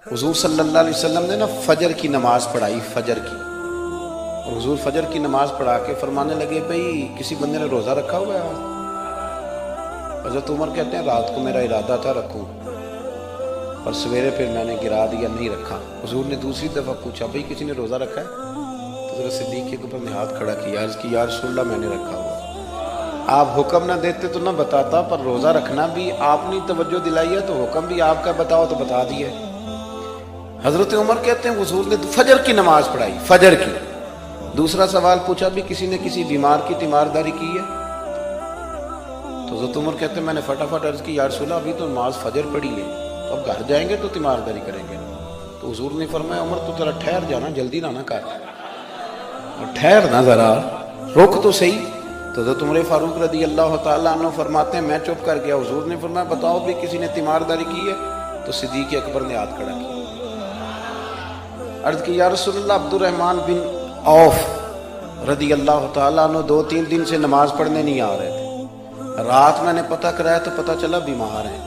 حضور صلی اللہ علیہ وسلم نے نا فجر کی نماز پڑھائی، فجر کی، اور حضور فجر کی نماز پڑھا کے فرمانے لگے بھئی کسی بندے نے روزہ رکھا ہوا ہے؟ حضرت عمر کہتے ہیں رات کو میرا ارادہ تھا رکھوں، پر سویرے پھر میں نے گرا دیا، نہیں رکھا۔ حضور نے دوسری دفعہ پوچھا بھئی کسی نے روزہ رکھا ہے؟ تو حضرت صدیق کے اوپر نے ہاتھ کھڑا کیا، عرض کی یا رسول اللہ میں نے رکھا ہوا۔ آپ حکم نہ دیتے تو نہ بتاتا، پر روزہ رکھنا بھی آپ نے توجہ دلائی ہے تو حکم بھی آپ کا بتاؤ تو بتا دیا۔ حضرت عمر کہتے ہیں حضور نے فجر کی نماز پڑھائی، فجر کی۔ دوسرا سوال پوچھا بھی کسی نے کسی بیمار کی تیمارداری کی ہے؟ تو حضرت عمر کہتے ہیں میں نے فٹافٹ عرض کی یا رسول اللہ ابھی تو نماز فجر پڑھی ہے، تو اب گھر جائیں گے تو تیمارداری کریں گے۔ تو حضور نے فرمایا عمر تو ذرا ٹھہر جانا، جلدی نہ کر، ٹھہر نہ ذرا، رک تو صحیح۔ تو حضرت عمر فاروق رضی اللہ تعالیٰ عنہ فرماتے ہیں میں چپ کر گیا، حضور نے فرمایا بتاؤ بھی کسی نے تیمارداری کی ہے؟ تو صدیق اکبر نے ہاتھ کھڑا کیا، عرض کی یا رسول اللہ عبد الرحمن بن عوف رضی اللہ تعالیٰ عنہ 2-3 دن سے نماز پڑھنے نہیں آ رہے تھے، رات میں نے پتہ کرایا تو پتہ چلا بیمار ہیں،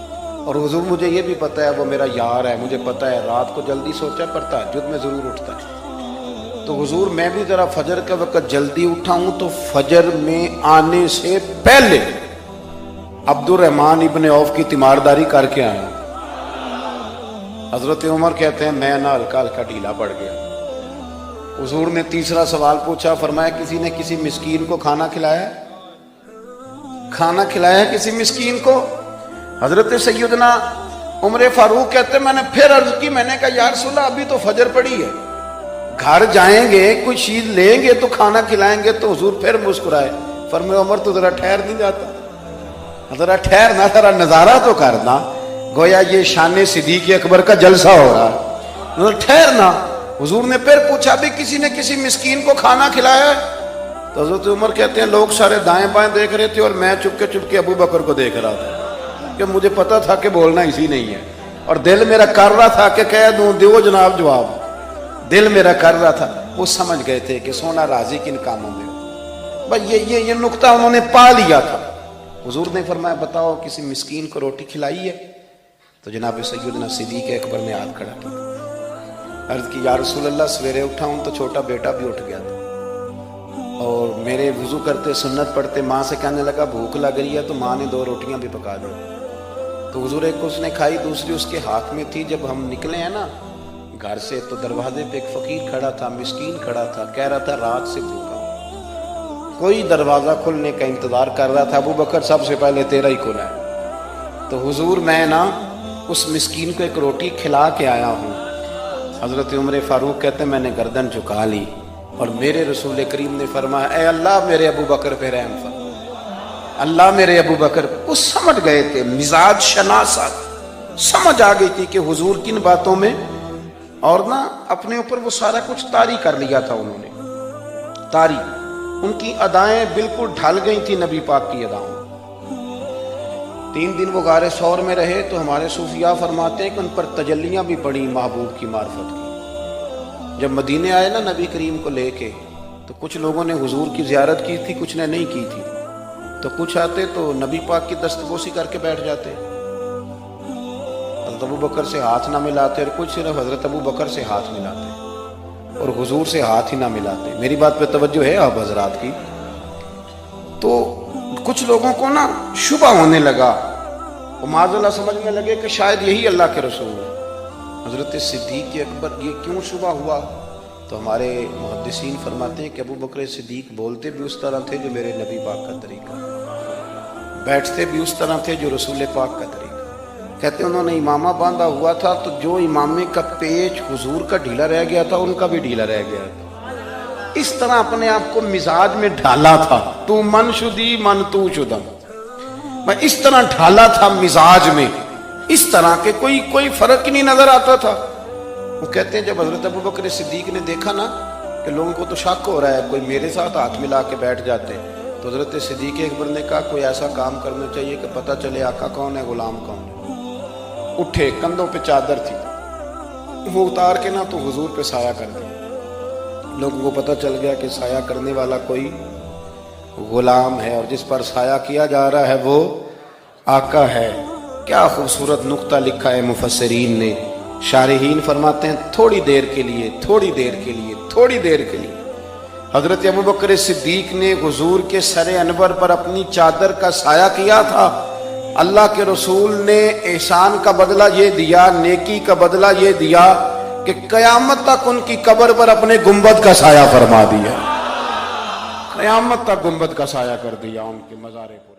اور حضور مجھے یہ بھی پتہ ہے وہ میرا یار ہے، مجھے پتہ ہے رات کو جلدی سوچا پر تہجد میں ضرور اٹھتا ہے، تو حضور میں بھی ذرا فجر کا وقت جلدی اٹھا ہوں تو فجر میں آنے سے پہلے عبد الرحمن ابن عوف کی تیمارداری کر کے آیا۔ حضرت عمر کہتے ہیں میں نہ ہلکا ہلکا ڈھیلا پڑ گیا۔ حضور نے تیسرا سوال پوچھا، فرمایا کسی نے کسی مسکین کو کھانا کھلایا ہے؟ کھانا کھلایا ہے کسی مسکین کو؟ حضرت سیدنا عمر فاروق کہتے ہیں میں نے پھر عرض کی، میں نے کہا یا رسول اللہ ابھی تو فجر پڑی ہے، گھر جائیں گے کوئی چیز لیں گے تو کھانا کھلائیں گے۔ تو حضور پھر مسکرائے، فرمایا عمر تو ذرا ٹھہر نہیں جاتا، ذرا ٹھہر نہ، ذرا نظارہ تو کرنا، گویا یہ شان صدیق اکبر کا جلسہ ہو رہا، ٹھہرنا۔ حضور نے پھر پوچھا بھی کسی نے کسی مسکین کو کھانا کھلایا ہے؟ تو حضرت عمر کہتے ہیں لوگ سارے دائیں بائیں دیکھ رہے تھے اور میں چپ کے ابو بکر کو دیکھ رہا تھا، کہ مجھے پتا تھا کہ بولنا اسی نہیں ہے، اور دل میرا کر رہا تھا کہ کہہ دوں دیو جناب جواب، دل میرا کر رہا تھا۔ وہ سمجھ گئے تھے کہ سونا راضی کن کاموں میں ہو، بس یہ نقطہ انہوں نے پا لیا تھا۔ حضور نے فرمایا بتاؤ کسی مسکین کو روٹی کھلائی ہے؟ تو جناب سیدنا صدیق اکبر نے ہاتھ کھڑا کیا، عرض کی یا رسول اللہ سویرے اٹھا ہوں تو چھوٹا بیٹا بھی اٹھ گیا تھا، اور میرے وضو کرتے سنت پڑھتے ماں سے کہنے لگا بھوک لگ رہی ہے، تو ماں نے 2 روٹیاں بھی پکا دی، تو حضور ایک اس نے کھائی دوسری اس کے ہاتھ میں تھی۔ جب ہم نکلے ہیں نا گھر سے تو دروازے پہ ایک فقیر کھڑا تھا، مسکین کھڑا تھا، کہہ رہا تھا رات سے بھوکا، کوئی دروازہ کھلنے کا انتظار کر رہا تھا، ابو بکر سب سے پہلے تیرا ہی کھلا ہے۔ تو حضور میں نا اس مسکین کو ایک روٹی کھلا کے آیا ہوں۔ حضرت عمر فاروق کہتے ہیں میں نے گردن جھکا لی، اور میرے رسول کریم نے فرمایا اے اللہ میرے ابو بکر پہ رحم فرما، اللہ میرے ابو بکر۔ وہ سمجھ گئے تھے، مزاج شناسات سمجھ آ گئی تھی کہ حضور کن باتوں میں، اور نہ اپنے اوپر وہ سارا کچھ طاری کر لیا تھا انہوں نے، طاری، ان کی ادائیں بالکل ڈھل گئی تھی نبی پاک کی اداؤں۔ 3 دن وہ غار ثور میں رہے تو ہمارے صوفیاء فرماتے ہیں کہ ان پر تجلیاں بھی پڑی محبوب کی معرفت کی۔ جب مدینے آئے نا نبی کریم کو لے کے، تو کچھ لوگوں نے حضور کی زیارت کی تھی، کچھ نے نہیں کی تھی، تو کچھ آتے تو نبی پاک کی دستبوسی کر کے بیٹھ جاتے، حضرت ابو بکر سے ہاتھ نہ ملاتے، اور کچھ صرف حضرت ابو بکر سے ہاتھ ملاتے اور حضور سے ہاتھ ہی نہ ملاتے۔ میری بات پہ توجہ ہے آپ حضرات کی؟ تو کچھ لوگوں کو نا شبہ ہونے لگا، وہ معاذ اللہ سمجھنے لگے کہ شاید یہی اللہ کے رسول ہے۔ حضرت صدیق اکبر یہ کیوں شبہ ہوا؟ تو ہمارے محدثین فرماتے ہیں کہ ابو بکر صدیق بولتے بھی اس طرح تھے جو میرے نبی پاک کا طریقہ، بیٹھتے بھی اس طرح تھے جو رسول پاک کا طریقہ۔ کہتے ہیں انہوں نے امامہ باندھا ہوا تھا تو جو امامے کا پیچ حضور کا ڈھیلا رہ گیا تھا ان کا بھی ڈھیلا رہ گیا تھا، اس طرح اپنے آپ کو مزاج میں ڈھالا تھا، تو من شدی من تو شدم، میں اس طرح ڈھالا تھا مزاج میں، اس طرح کہ کوئی فرق ہی نہیں نظر آتا تھا۔ وہ کہتے ہیں جب حضرت ابو بکر صدیق نے دیکھا نا کہ لوگوں کو تو شک ہو رہا ہے، کوئی میرے ساتھ ہاتھ ملا کے بیٹھ جاتے، تو حضرت صدیق اکبر نے کہا کوئی ایسا کام کرنا چاہیے کہ پتہ چلے آقا کون ہے غلام کون ہے۔ اٹھے، کندھوں پہ چادر تھی، وہ اتار کے نا تو حضور پہ سایہ کر دیا، لوگوں کو پتہ چل گیا کہ سایہ کرنے والا کوئی غلام ہے، اور جس پر سایہ کیا جا رہا ہے وہ آقا ہے۔ کیا خوبصورت نقطہ لکھا ہے مفسرین نے، شارحین فرماتے ہیں تھوڑی دیر کے لیے، تھوڑی دیر کے لیے، تھوڑی دیر کے لیے حضرت ابوبکر صدیق نے حضور کے سر انور پر اپنی چادر کا سایہ کیا تھا۔ اللہ کے رسول نے احسان کا بدلہ یہ دیا، نیکی کا بدلہ یہ دیا کہ قیامت تک ان کی قبر پر اپنے گنبد کا سایہ فرما دیا، قیامت تک گنبد کا سایہ کر دیا ان کے مزار پر۔